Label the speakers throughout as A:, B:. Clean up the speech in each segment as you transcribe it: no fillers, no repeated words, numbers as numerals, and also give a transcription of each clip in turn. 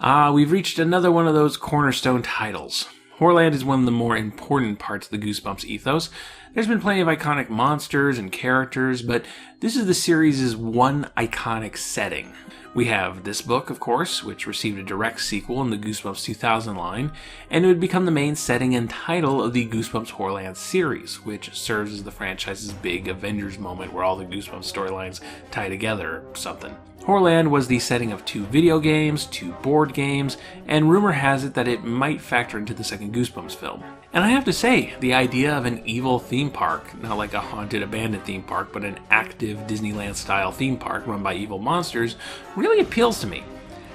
A: We've reached another one of those cornerstone titles. Horrorland is one of the more important parts of the Goosebumps ethos. There's been plenty of iconic monsters and characters, but this is the series' one iconic setting. We have this book, of course, which received a direct sequel in the Goosebumps 2000 line, and it would become the main setting and title of the Goosebumps Horrorland series, which serves as the franchise's big Avengers moment where all the Goosebumps storylines tie together or something. Horrorland was the setting of 2 video games, 2 board games, and rumor has it that it might factor into the second Goosebumps film. And I have to say, the idea of an evil theme park, not like a haunted abandoned theme park, but an active Disneyland-style theme park run by evil monsters, really appeals to me.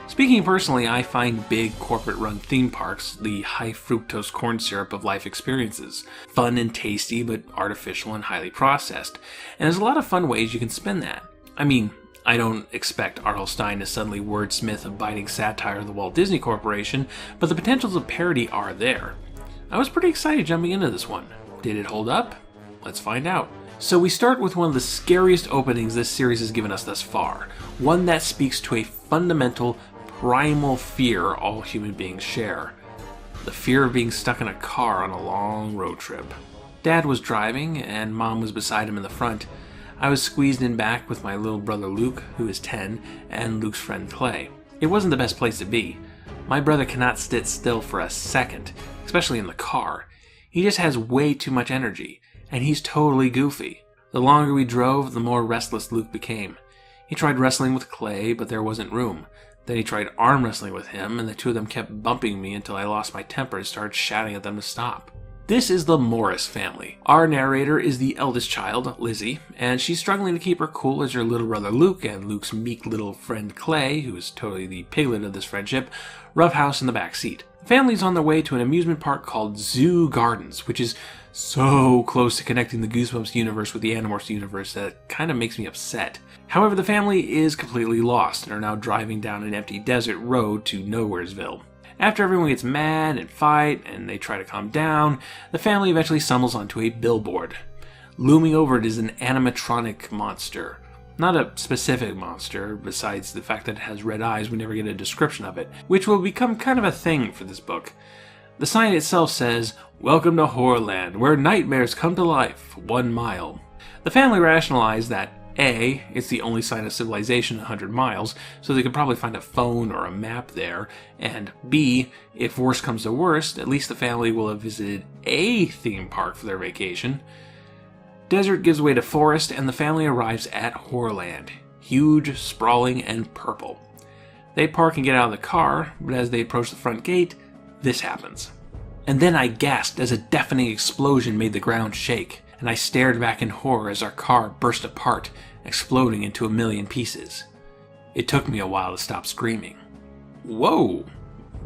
A: Speaking personally, I find big corporate-run theme parks the high-fructose corn syrup of life experiences. Fun and tasty, but artificial and highly processed. And there's a lot of fun ways you can spin that. I mean, I don't expect R.L. Stine to suddenly wordsmith a biting satire of the Walt Disney Corporation, but the potentials of parody are there. I was pretty excited jumping into this one. Did it hold up? Let's find out. So we start with one of the scariest openings this series has given us thus far. One that speaks to a fundamental, primal fear all human beings share. The fear of being stuck in a car on a long road trip. Dad was driving, and Mom was beside him in the front. I was squeezed in back with my little brother Luke, who is 10, and Luke's friend Clay. It wasn't the best place to be. My brother cannot sit still for a second, especially in the car. He just has way too much energy, and he's totally goofy. The longer we drove, the more restless Luke became. He tried wrestling with Clay, but there wasn't room. Then he tried arm wrestling with him, and the two of them kept bumping me until I lost my temper and started shouting at them to stop. This is the Morris family. Our narrator is the eldest child, Lizzie, and she's struggling to keep her cool as her little brother Luke and Luke's meek little friend Clay, who is totally the piglet of this friendship, roughhouse in the back seat. The family's on their way to an amusement park called Zoo Gardens, which is so close to connecting the Goosebumps universe with the Animorphs universe that it kind of makes me upset. However, the family is completely lost and are now driving down an empty desert road to Nowheresville. After everyone gets mad and fight, and they try to calm down, the family eventually stumbles onto a billboard. Looming over it is an animatronic monster. Not a specific monster, besides the fact that it has red eyes, we never get a description of it, which will become kind of a thing for this book. The sign itself says, "Welcome to Horrorland, where nightmares come to life, 1 mile." The family rationalized that A, it's the only sign of civilization 100 miles, so they could probably find a phone or a map there, and B, if worse comes to worst, at least the family will have visited a theme park for their vacation. Desert gives way to forest, and the family arrives at Horrorland, huge, sprawling, and purple. They park and get out of the car, but as they approach the front gate, this happens. And then I gasped as a deafening explosion made the ground shake, and I stared back in horror as our car burst apart, exploding into a million pieces. It took me a while to stop screaming. Whoa!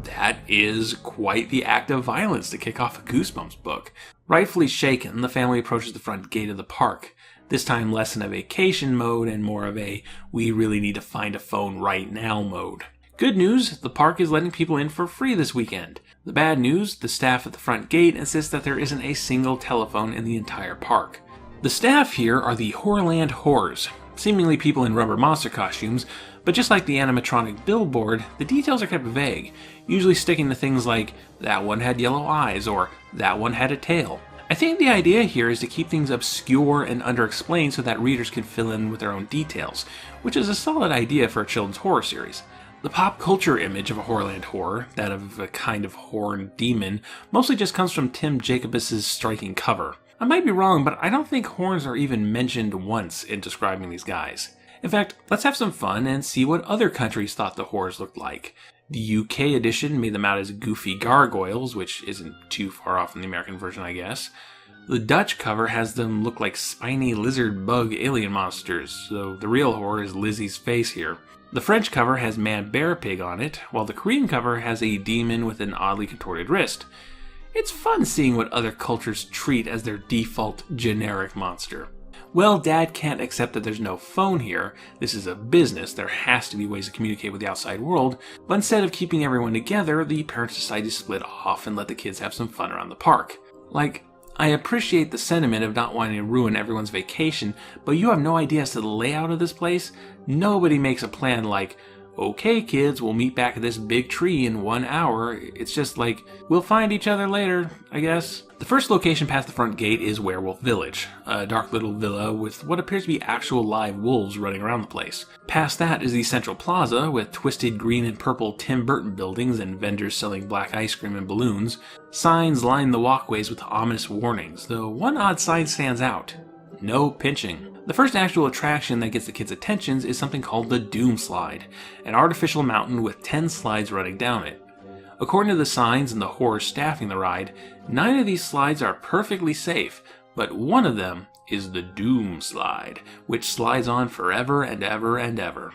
A: That is quite the act of violence to kick off a Goosebumps book. Rightfully shaken, the family approaches the front gate of the park, this time less in a vacation mode and more of a we really need to find a phone right now mode. Good news, the park is letting people in for free this weekend. The bad news, the staff at the front gate insists that there isn't a single telephone in the entire park. The staff here are the Horrorland Horrors, seemingly people in rubber monster costumes, but just like the animatronic billboard, the details are kept vague, usually sticking to things like, that one had yellow eyes, or that one had a tail. I think the idea here is to keep things obscure and underexplained so that readers can fill in with their own details, which is a solid idea for a children's horror series. The pop culture image of a Horrorland horror, that of a kind of horned demon, mostly just comes from Tim Jacobus' striking cover. I might be wrong, but I don't think horns are even mentioned once in describing these guys. In fact, let's have some fun and see what other countries thought the horrors looked like. The UK edition made them out as goofy gargoyles, which isn't too far off from the American version, I guess. The Dutch cover has them look like spiny lizard bug alien monsters, so the real horror is Lizzie's face here. The French cover has Man Bear Pig on it, while the Korean cover has a demon with an oddly contorted wrist. It's fun seeing what other cultures treat as their default generic monster. Well, Dad can't accept that there's no phone here. This is a business, there has to be ways to communicate with the outside world, but instead of keeping everyone together, the parents decide to split off and let the kids have some fun around the park. Like, I appreciate the sentiment of not wanting to ruin everyone's vacation, but you have no idea as to the layout of this place. Nobody makes a plan like, okay kids, we'll meet back at this big tree in 1 hour. It's just like, we'll find each other later, I guess. The first location past the front gate is Werewolf Village, a dark little villa with what appears to be actual live wolves running around the place. Past that is the central plaza with twisted green and purple Tim Burton buildings and vendors selling black ice cream and balloons. Signs line the walkways with ominous warnings, though one odd sign stands out: no pinching. The first actual attraction that gets the kids' attentions is something called the Doom Slide, an artificial mountain with 10 slides running down it. According to the signs and the horror staffing the ride, 9 of these slides are perfectly safe, but one of them is the Doom Slide, which slides on forever and ever and ever.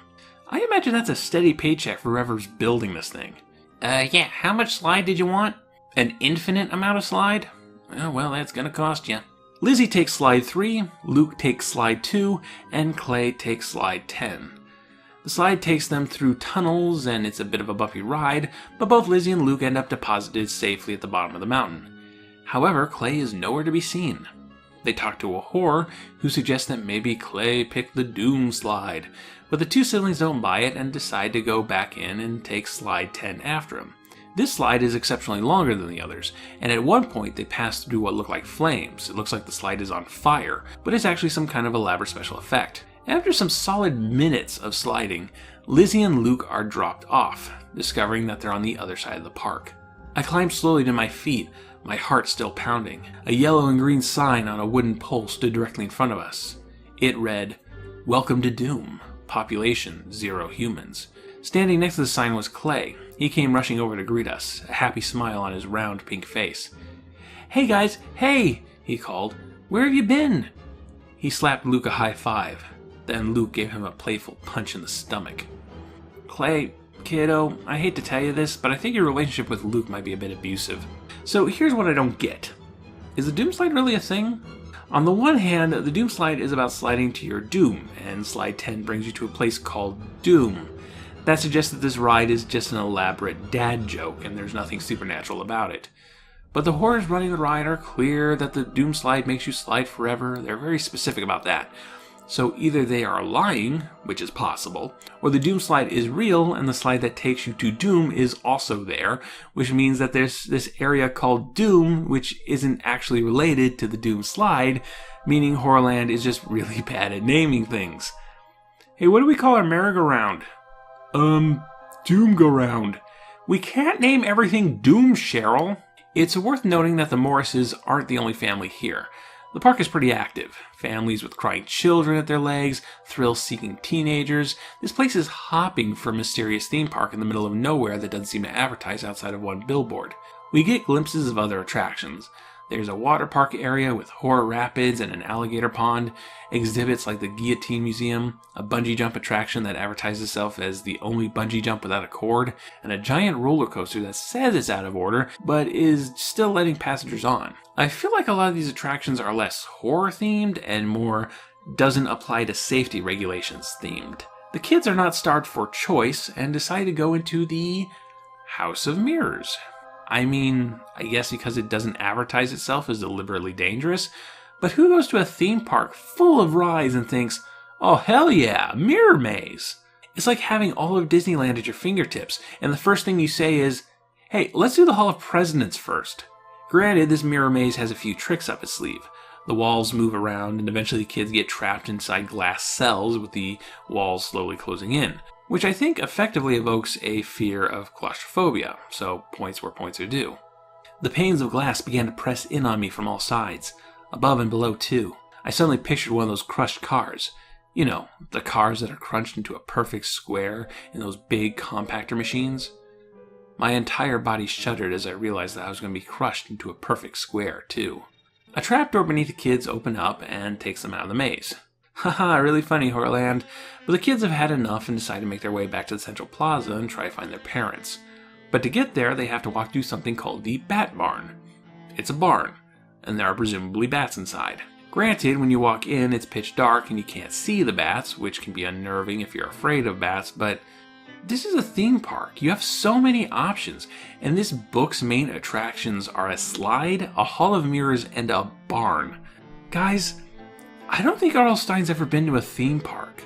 A: I imagine that's a steady paycheck for whoever's building this thing. Yeah, how much slide did you want? An infinite amount of slide? Oh, well, that's gonna cost you. Lizzie takes slide 3, Luke takes slide 2, and Clay takes slide 10. The slide takes them through tunnels, and it's a bit of a bumpy ride, but both Lizzie and Luke end up deposited safely at the bottom of the mountain. However, Clay is nowhere to be seen. They talk to a whore, who suggests that maybe Clay picked the Doom Slide, but the two siblings don't buy it and decide to go back in and take slide 10 after him. This slide is exceptionally longer than the others, and at one point they pass through what look like flames. It looks like the slide is on fire, but it's actually some kind of elaborate special effect. After some solid minutes of sliding, Lizzie and Luke are dropped off, discovering that they're on the other side of the park. I climb slowly to my feet, my heart still pounding. A yellow and green sign on a wooden pole stood directly in front of us. It read, "Welcome to Doom. Population 0 humans." Standing next to the sign was Clay. He came rushing over to greet us, a happy smile on his round pink face. "Hey guys, hey!" he called. "Where have you been?" He slapped Luke a high five. Then Luke gave him a playful punch in the stomach. "Clay, kiddo, I hate to tell you this, but I think your relationship with Luke might be a bit abusive. So here's what I don't get. Is the Doom Slide really a thing? On the one hand, the Doom Slide is about sliding to your doom, and slide 10 brings you to a place called Doom. That suggests that this ride is just an elaborate dad joke, and there's nothing supernatural about it. But the horrors running the ride are clear that the Doom Slide makes you slide forever. They're very specific about that. So either they are lying, which is possible, or the Doom Slide is real and the slide that takes you to Doom is also there, which means that there's this area called Doom, which isn't actually related to the Doom Slide, meaning Horrorland is just really bad at naming things. Hey, what do we call our merry-go-round? Doom-go-round. We can't name everything Doom, Cheryl. It's worth noting that the Morrises aren't the only family here. The park is pretty active. Families with crying children at their legs, thrill-seeking teenagers. This place is hopping for a mysterious theme park in the middle of nowhere that doesn't seem to advertise outside of one billboard. We get glimpses of other attractions. There's a water park area with horror rapids and an alligator pond, exhibits like the Guillotine Museum, a bungee jump attraction that advertises itself as the only bungee jump without a cord, and a giant roller coaster that says it's out of order, but is still letting passengers on. I feel like a lot of these attractions are less horror-themed and more doesn't apply to safety regulations themed. The kids are not starved for choice and decide to go into the House of Mirrors. I mean, I guess because it doesn't advertise itself as deliberately dangerous, but who goes to a theme park full of rides and thinks, oh hell yeah, mirror maze? It's like having all of Disneyland at your fingertips, and the first thing you say is, hey, let's do the Hall of Presidents first. Granted, this mirror maze has a few tricks up its sleeve. The walls move around, and eventually the kids get trapped inside glass cells with the walls slowly closing in, which I think effectively evokes a fear of claustrophobia, so points where points are due. The panes of glass began to press in on me from all sides, above and below too. I suddenly pictured one of those crushed cars. You know, the cars that are crunched into a perfect square in those big compactor machines. My entire body shuddered as I realized that I was going to be crushed into a perfect square too. A trapdoor beneath the kids opened up and takes them out of the maze. Haha, really funny, Horrorland. But the kids have had enough and decide to make their way back to the central plaza and try to find their parents. But to get there, they have to walk through something called the Bat Barn. It's a barn, and there are presumably bats inside. Granted, when you walk in, it's pitch dark and you can't see the bats, which can be unnerving if you're afraid of bats, but this is a theme park. You have so many options, and this book's main attractions are a slide, a hall of mirrors, and a barn. Guys, I don't think R.L. Stine's ever been to a theme park.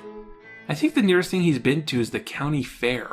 A: I think the nearest thing he's been to is the county fair.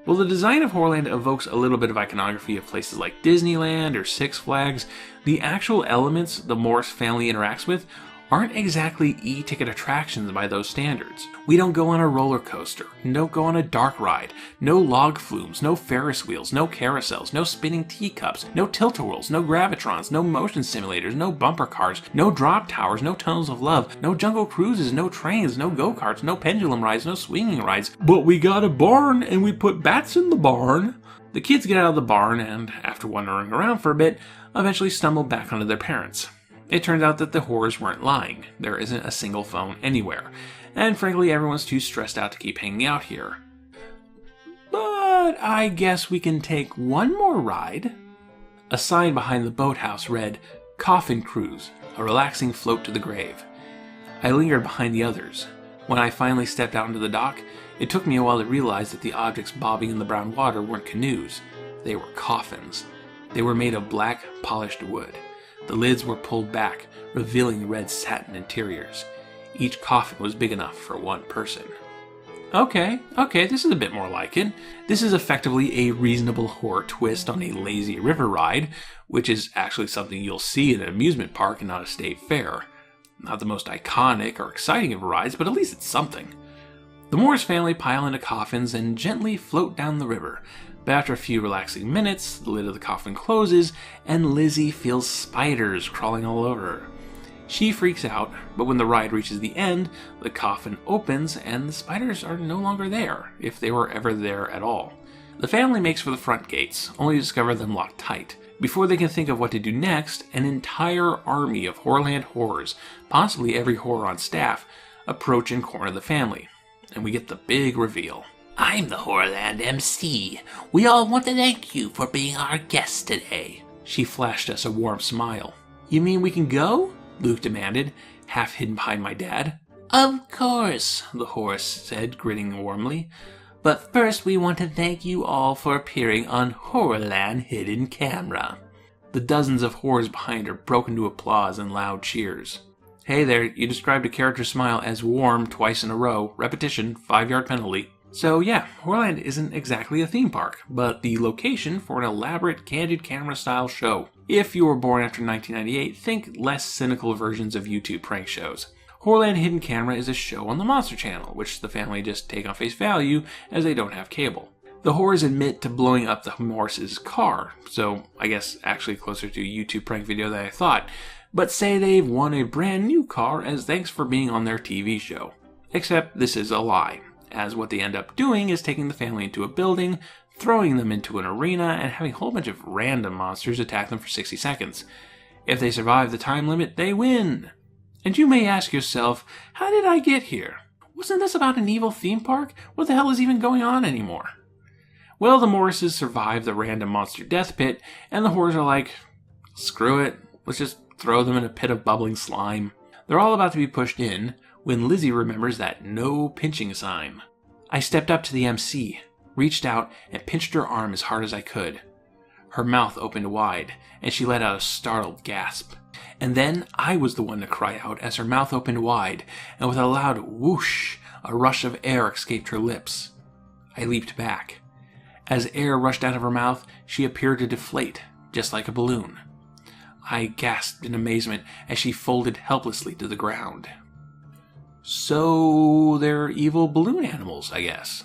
A: While the design of Horrorland evokes a little bit of iconography of places like Disneyland or Six Flags, the actual elements the Morris family interacts with aren't exactly e-ticket attractions by those standards. We don't go on a roller coaster, don't go on a dark ride, no log flumes, no Ferris wheels, no carousels, no spinning teacups, no tilt-a-whirls, no gravitrons, no motion simulators, no bumper cars, no drop towers, no tunnels of love, no jungle cruises, no trains, no go-karts, no pendulum rides, no swinging rides. But we got a barn and we put bats in the barn. The kids get out of the barn and, after wandering around for a bit, eventually stumble back onto their parents. It turns out that the horrors weren't lying. There isn't a single phone anywhere. And frankly, everyone's too stressed out to keep hanging out here. But I guess we can take one more ride. A sign behind the boathouse read, "Coffin Cruise, a relaxing float to the grave." I lingered behind the others. When I finally stepped out into the dock, it took me a while to realize that the objects bobbing in the brown water weren't canoes. They were coffins. They were made of black, polished wood. The lids were pulled back, revealing red satin interiors. Each coffin was big enough for one person. Okay, this is a bit more like it. This is effectively a reasonable horror twist on a lazy river ride, which is actually something you'll see in an amusement park and not a state fair. Not the most iconic or exciting of rides, but at least it's something. The Morris family pile into coffins and gently float down the river. But after a few relaxing minutes, the lid of the coffin closes, and Lizzie feels spiders crawling all over her. She freaks out, but when the ride reaches the end, the coffin opens and the spiders are no longer there, if they were ever there at all. The family makes for the front gates, only to discover them locked tight. Before they can think of what to do next, an entire army of Horrorland horrors, possibly every horror on staff, approach and corner the family. And we get the big reveal.
B: "I'm the Horrorland MC. We all want to thank you for being our guest today."
A: She flashed us a warm smile. "You mean we can go?" Luke demanded, half hidden behind my dad.
B: "Of course," the horse said, grinning warmly. "But first we want to thank you all for appearing on Horrorland Hidden Camera."
A: The dozens of horrors behind her broke into applause and loud cheers. "Hey there, you described a character's smile as warm twice in a row. Repetition, 5-yard penalty." So yeah, Horrorland isn't exactly a theme park, but the location for an elaborate candid camera style show. If you were born after 1998, think less cynical versions of YouTube prank shows. Horrorland Hidden Camera is a show on the Monster Channel, which the family just take on face value as they don't have cable. The horrors admit to blowing up the Morris's car, so I guess actually closer to a YouTube prank video than I thought, but say they've won a brand new car as thanks for being on their TV show. Except this is a lie, as what they end up doing is taking the family into a building, throwing them into an arena, and having a whole bunch of random monsters attack them for 60 seconds. If they survive the time limit, they win. And you may ask yourself, how did I get here? Wasn't this about an evil theme park? What the hell is even going on anymore? Well, the Morrises survive the random monster death pit, and the horrors are like, screw it, let's just throw them in a pit of bubbling slime. They're all about to be pushed in, when Lizzie remembers that no pinching sign. I stepped up to the MC, reached out, and pinched her arm as hard as I could. Her mouth opened wide, and she let out a startled gasp. And then I was the one to cry out as her mouth opened wide, and with a loud whoosh, a rush of air escaped her lips. I leaped back. As air rushed out of her mouth, she appeared to deflate, just like a balloon. I gasped in amazement as she folded helplessly to the ground. So they're evil balloon animals, I guess.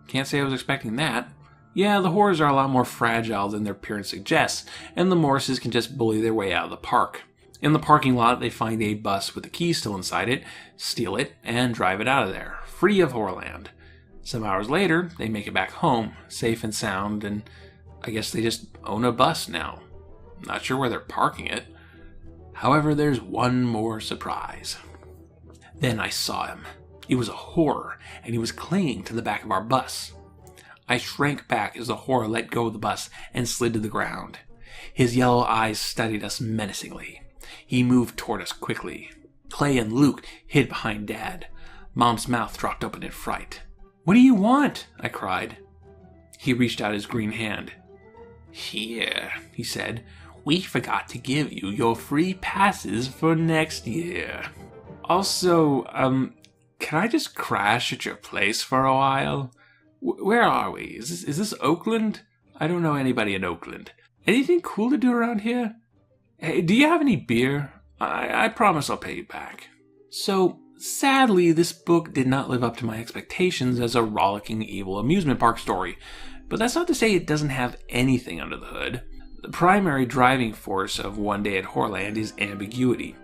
A: Can't say I was expecting that. Yeah, the horrors are a lot more fragile than their appearance suggests, and the Morrises can just bully their way out of the park. In the parking lot, they find a bus with the key still inside it, steal it, and drive it out of there, free of Horrorland. Some hours later, they make it back home, safe and sound, and I guess they just own a bus now. Not sure where they're parking it. However, there's one more surprise. Then I saw him. It was a horror, and he was clinging to the back of our bus. I shrank back as the horror let go of the bus and slid to the ground. His yellow eyes studied us menacingly. He moved toward us quickly. Clay and Luke hid behind Dad. Mom's mouth dropped open in fright. "What do you want?" I cried. He reached out his green hand. "Here," he said. "We forgot to give you your free passes for next year." Also, can I just crash at your place for a while? Where are we? Is this Oakland? I don't know anybody in Oakland. Anything cool to do around here? Hey, do you have any beer? I promise I'll pay you back. So, sadly, this book did not live up to my expectations as a rollicking evil amusement park story. But that's not to say it doesn't have anything under the hood. The primary driving force of One Day at Horrorland is ambiguity.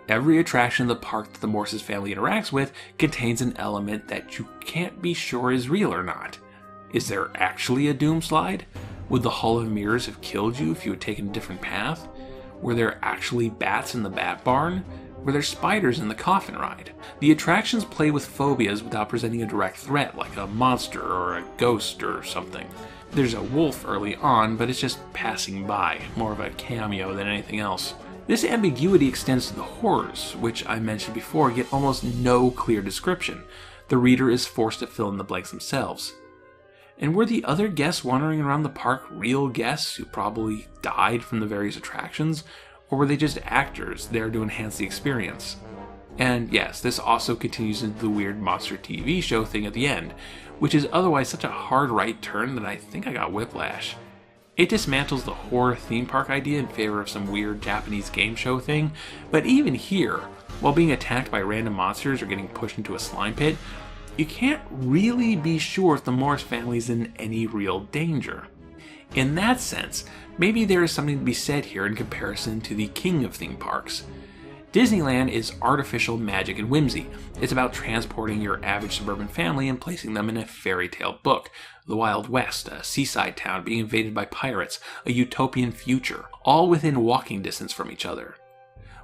A: Every attraction in the park that the Morse's family interacts with contains an element that you can't be sure is real or not. Is there actually a doom slide? Would the Hall of Mirrors have killed you if you had taken a different path? Were there actually bats in the bat barn? Were there spiders in the coffin ride? The attractions play with phobias without presenting a direct threat like a monster or a ghost or something. There's a wolf early on, but it's just passing by, more of a cameo than anything else. This ambiguity extends to the horrors, which I mentioned before get almost no clear description. The reader is forced to fill in the blanks themselves. And were the other guests wandering around the park real guests who probably died from the various attractions, or were they just actors there to enhance the experience? And yes, this also continues into the weird monster TV show thing at the end, which is otherwise such a hard right turn that I think I got whiplash. It dismantles the horror theme park idea in favor of some weird Japanese game show thing, but even here, while being attacked by random monsters or getting pushed into a slime pit, you can't really be sure if the Morse family's in any real danger. In that sense, maybe there is something to be said here in comparison to the king of theme parks. Disneyland is artificial magic and whimsy. It's about transporting your average suburban family and placing them in a fairy tale book. The Wild West, a seaside town being invaded by pirates, a utopian future, all within walking distance from each other.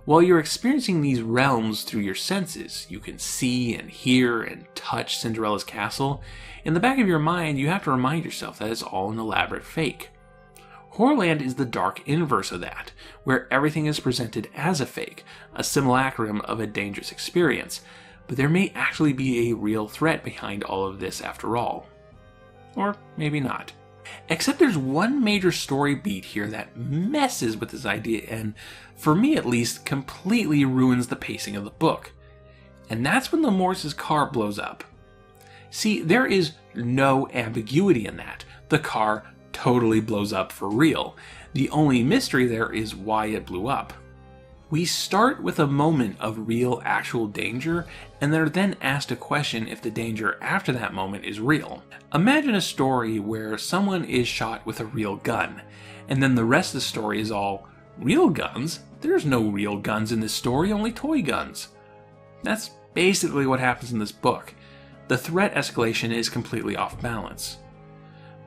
A: While you're experiencing these realms through your senses, you can see and hear and touch Cinderella's castle. In the back of your mind, you have to remind yourself that it's all an elaborate fake. Horrorland is the dark inverse of that, where everything is presented as a fake, a simulacrum of a dangerous experience, but there may actually be a real threat behind all of this after all. Or maybe not. Except there's one major story beat here that messes with this idea and, for me at least, completely ruins the pacing of the book. And that's when the Morse's car blows up. See, there is no ambiguity in that. The car totally blows up for real. The only mystery there is why it blew up. We start with a moment of real, actual danger, and are then asked a question if the danger after that moment is real. Imagine a story where someone is shot with a real gun, and then the rest of the story is all, real guns? There's no real guns in this story, only toy guns. That's basically what happens in this book. The threat escalation is completely off balance.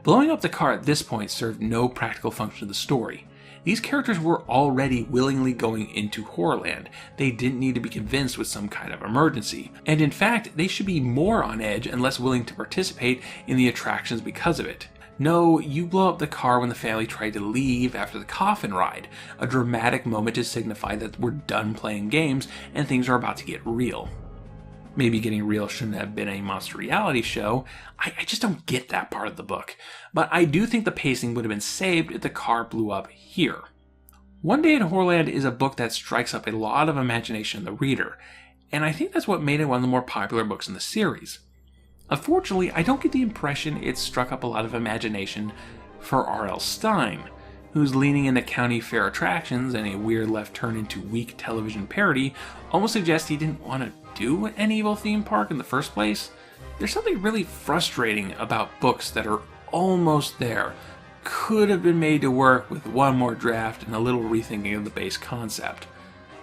A: Blowing up the car at this point served no practical function to the story. These characters were already willingly going into Horrorland. They didn't need to be convinced with some kind of emergency. And in fact, they should be more on edge and less willing to participate in the attractions because of it. No, you blow up the car when the family tried to leave after the coffin ride, a dramatic moment to signify that we're done playing games and things are about to get real. Maybe getting real shouldn't have been a monster reality show. I just don't get that part of the book. But I do think the pacing would have been saved if the car blew up here. One Day at Horrorland is a book that strikes up a lot of imagination in the reader, and I think that's what made it one of the more popular books in the series. Unfortunately, I don't get the impression it struck up a lot of imagination for R.L. Stine, whose leaning into county fair attractions and a weird left turn into weak television parody almost suggests he didn't want to do an evil theme park in the first place. There's something really frustrating about books that are almost there, could have been made to work with one more draft and a little rethinking of the base concept.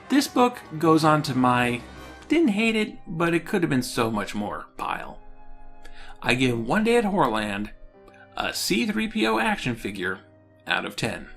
A: This book goes on to my didn't hate it, but it could have been so much more pile. I give One Day at Horrorland a C-3PO action figure out of 10.